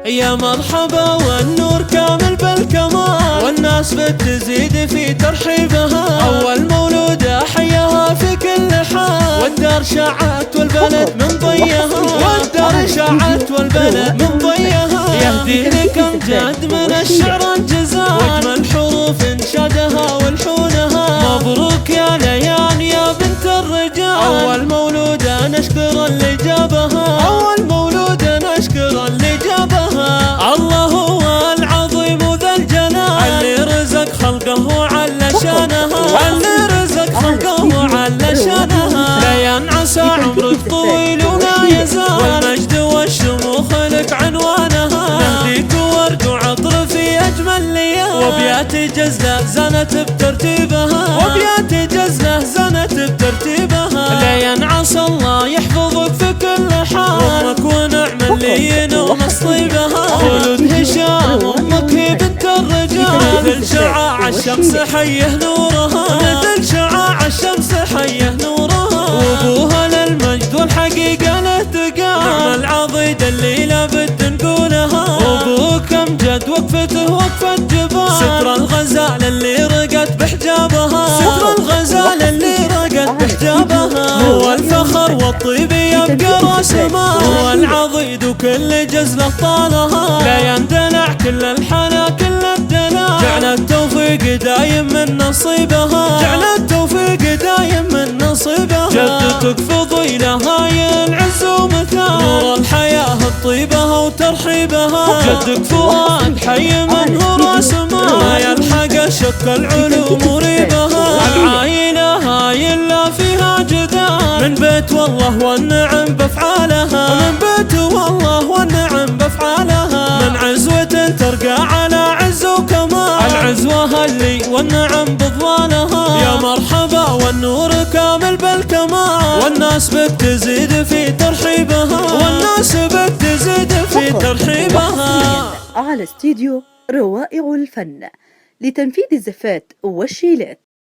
يا مرحبا والنور كامل بالكمال، والناس بتزيد في ترحيبها. أول مولودة حياها في كل حال، والدار شاعت والبلد من ضيها، والدار شاعت والبلد من ضيها. يهدي لك أمجاد من الشعر انجزال، واجمل حروف انشادها والحونها. مبروك يا ليان يا بنت الرجال، أول مولودة نشكر اللي جابها، أول مولودة نشكر اللي جابها. الله هو العظيم ذا الجلال، اللي رزق خلقه وعلى شانها، اللي رزق خلقه وعلى شانها. ليان عسى عمرك طويل ولا يزال، والمجد والشموخ لك عنوانها. نهديك ورد وعطر في أجمل ليال، وابيات جزلة زنت بترتيبها، وابيات جزلة زنت بترتيبها. ليان عسى الله يحفظك في كل حال، امك ونعم اللي ينوم صطيبها. خلود هشام امك هي بنت الرجال، مثل شعاع الشمس حيه نورها، مثل شعاع الشمس حيه نورها. وابوها للمجد والحقيقه له تقال، نعم العضيد اللي لابد نقولها. وابوك امجد وقفته وقفه جبال، ستر الغزال اللي رقت بحجابها، ستر الغزال اللي رقت بحجابها. هو الفخر والطيب يبقى راس مال، هو العضيد وكل جزله طالها. لا يندلع كل الحلا كل الدلال، جعل التوفيق دايم من نصيبها، جعل التوفيق دايم من نصيبها. جدتك فضيلها العز ومثال، نور الحياة الطيبة وترحيبها. جدك فؤاد حي من هو راس مال، يلحق شك العلوم وريبها. العائلة هاي لا فيها جدال، من بيت والله والنعم بافعالها، من بيت والله والنعم بافعالها. من عزوة ترقى على عز وكمال، العزوة اللي والنعم بضوانها. يا مرحبا والنور كامل بالكمال، والناس بتزيد في ترحيبها، والناس بتزيد في ترحيبها. على استديو روائع الفن لتنفيذ الزفات والشيلات.